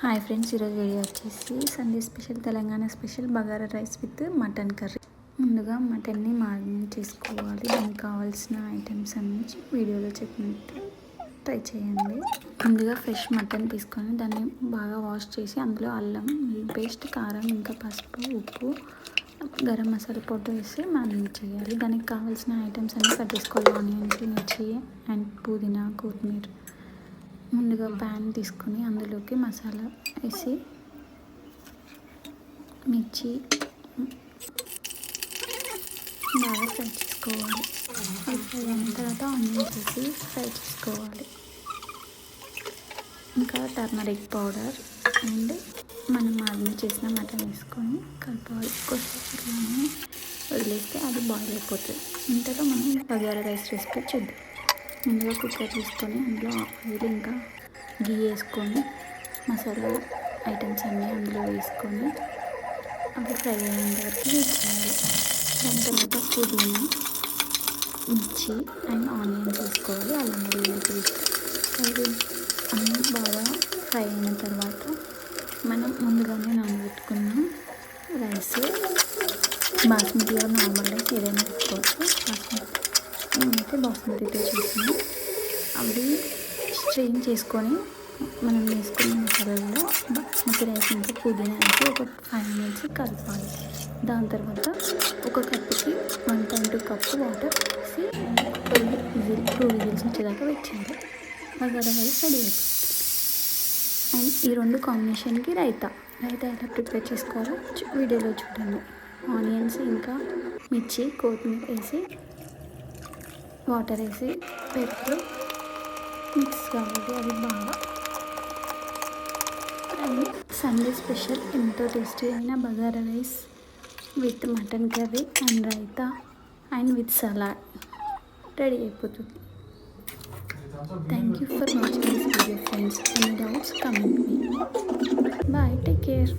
Hi friends, ఈరోజు video వచ్చేసి Sunday special Telangana special bagara rice with mutton curry. ముందుగా మటన్ని marinate చేసుకోవాలి. దానికి కావాల్సిన ఐటమ్స్ అన్ని వీడియోలో చెప్పినట్టు ట్రై చేయండి. ముందుగా ఫ్రెష్ మటన్ తీసుకొని దాన్ని బాగా వాష్ చేసి అందులో అల్లం పేస్ట్, కారం, ఇంకా పసుపు, ఉప్పు, గరం మసాలా పౌడర్ వేసి మారినేట్ చేయాలి. దానికి కావాల్సిన ఐటమ్స్ అన్నీ కట్ చేసుకోవాలి. ఆనియన్స్, మిర్చి అండ్ పుదీనా, కొత్తిమీర. ముందుగా ప్యాన్ తీసుకొని అందులోకి మసాలా వేసి మిర్చి బాగా ఫ్రై చేసుకోవాలి. ఫ్రై అయిన తర్వాత ఆనియన్స్ వేసి ఫ్రై చేసుకోవాలి. ఇంకా టర్మరిక్ పౌడర్ అండ్ మనం మారినేట్ చేసిన మటన్ వేసుకొని కలపాలి. కొద్దిసేపు వదిలేస్తే అది బాయిల్ అయిపోతుంది. ఇంతలో మనం బగారా రైస్ రెసిపీ చూద్దాం. ముందుగా కుక్కర్ తీసుకొని అందులో ఆయిల్ ఇంకా గీ వేసుకొని మసాలా ఐటమ్స్ అన్నీ అందులో వేసుకొని అవి ఫ్రై అయ్యేంత వరకు వేసుకోవాలి. దాని తర్వాత పుదీనా, మిర్చి అండ్ ఆనియన్స్ వేసుకోవాలి. అల్లం వెల్లుల్లి పేస్ట్ అవి అన్నీ బాగా ఫ్రై అయిన తర్వాత మనం ముందుగానే నానబెట్టుకున్న రైస్, బాస్మతి నార్మల్ రైస్ ఏదైనా పెట్టుకోవచ్చు. నేనైతే బాస్మతితో చేసాను. అవి స్ట్రెయిన్ చేసుకొని మనం వేసుకున్న మసాలాలో బాస్మతి రైస్ ఇంకా పుదీనా వేసి ఒక 5 minutes కలపాలి. దాని తర్వాత ఒక కప్పుకి 1.2 కప్పు వాటర్ వేసి 2 విజిల్స్ వచ్చేదాకా పెట్టాలి. బగారా రైస్ రెడీ అయిపోతుంది. అండ్ ఈ రెండు కాంబినేషన్కి రైతా ఎలా ప్రిపేర్ చేసుకోవాలో వీడియోలో చూడండి. ఆనియన్స్ ఇంకా మిర్చి, కొత్తిమీర వేసి వాటర్ వేసి పెరుగు మిక్స్ కావాలి. అది బాగా అండ్ సండే స్పెషల్ ఎంతో టేస్టీ అయిన bagara rice with mutton curry and raita and with salad ready అయిపోతుంది. Thank you for watching this video friends. Any doubts comment me. Bye, take care.